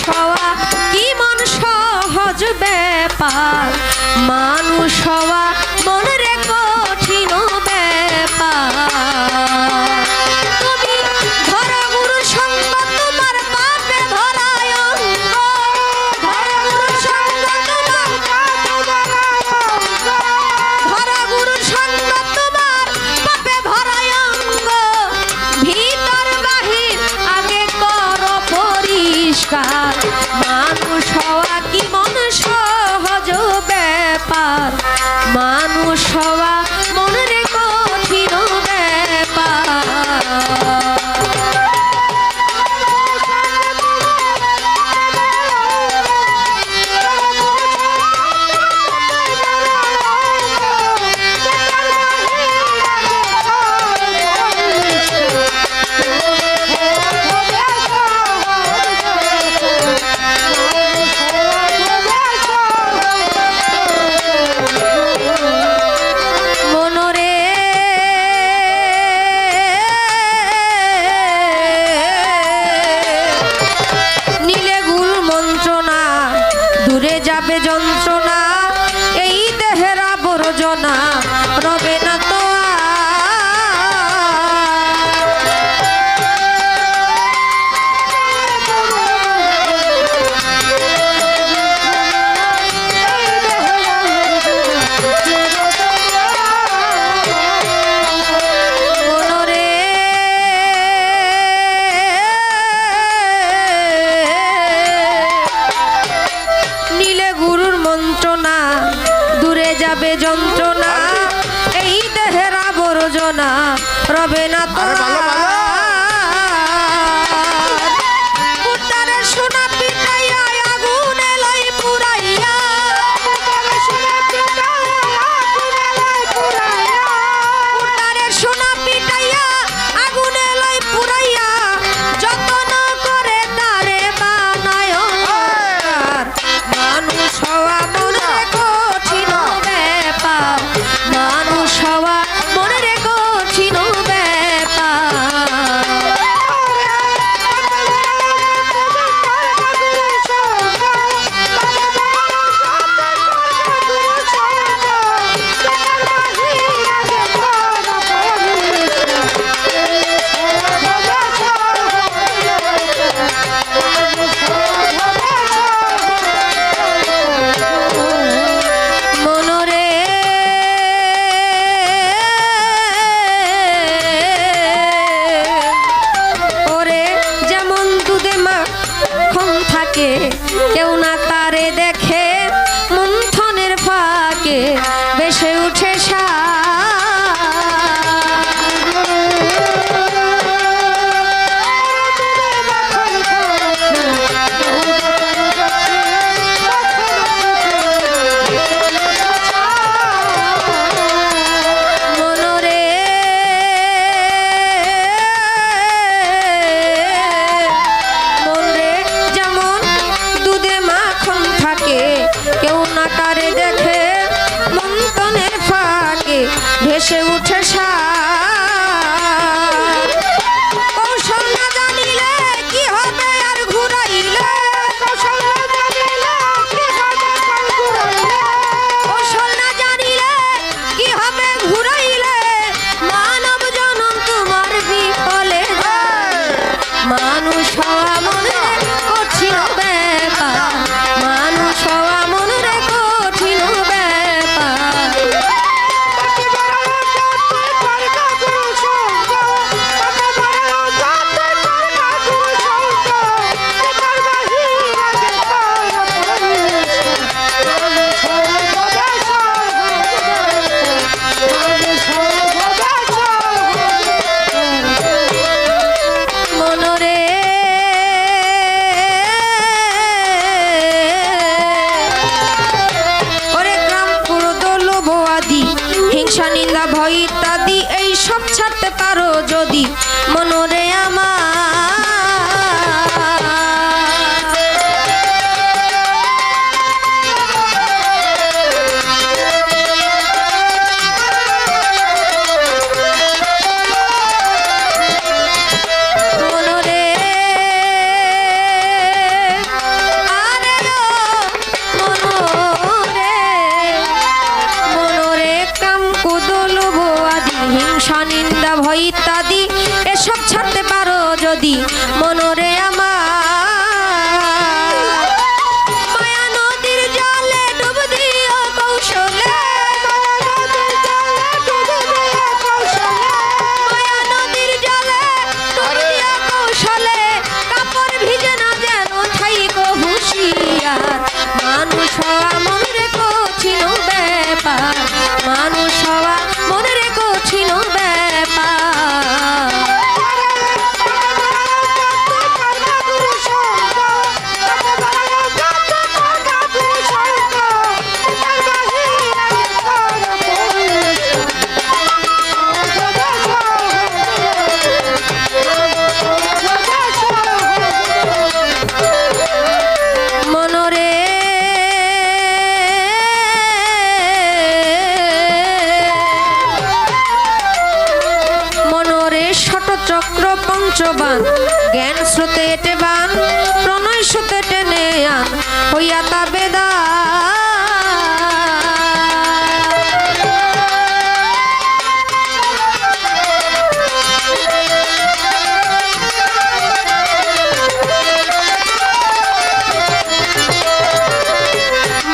হওয়া কি মন সহজ ব্যাপার, মানুষ হওয়া মনের কঠিন ব্যাপার। তুমি ধরা গুরু সঙ্গ তোমার পাপে ধরায় অঙ্গ, ধরা গুরু সঙ্গ তোমার ধরা গুরু সঙ্গ তোমার পাপে ধরায় অঙ্গ, ভিতর বাহির আগে করো পরিষ্কার। মানুষ হওয়া কি মন সহজ ব্যাপার, মানুষ হওয়া মনের কঠিন ব্যাপার। যাবে যন্ত্রণা এই দেহের আবর্জনা রবে না তো যাবে যন্ত্রণা এই দেহের আবর্জনা রবে না তো সোনা পিটাইয়া আগুনে লাই পুরাইয়া, সোনা পিটাইয়া আগুনে লাই পুরাইয়া যতন করে তারে বানায়। মানুষ হওয়া মনে কঠিন ব্যাপার, মানুষ হওয়া মনের কঠিন ব্যাপার। কেউ না তারে দেখে মন্থনের ফাঁকে বেশে উঠে ভেসে উঠে কৌশল না জানিলে কি হবে আর ঘুরাইলে, কৌশল না জানিলে কি হবে ঘুরাইলে, মানব জনম তোমার বিফলে মানুষ হওয়া মনে কঠিন ব্যাপার, মানুষ হওয়া মনে কঠিন ব্যাপার। স্রোতে এটে বান প্রণয় সুতে টেনে আন হইয়া তা বেদা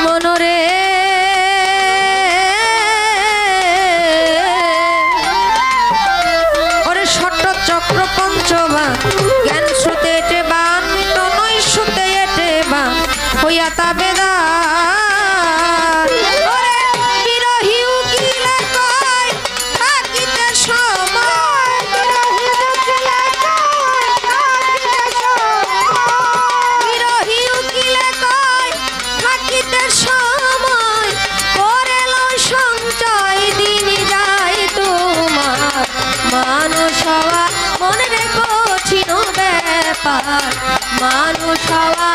মনরে ওরে ষট চক্র পঞ্চবান জ্ঞান সুতে এটে বান প্রণয় সুতে এটে বান হইয়া তা বেদা বিরহী উকিলে কয় থাকিতে সময় বিরহী উকিলে কয় থাকিতে সময় করে লয় সঞ্চয় দিন যায় তোমার মানুষ হওয়া মনে রে কঠিন ব্যাপার মানুষ হওয়া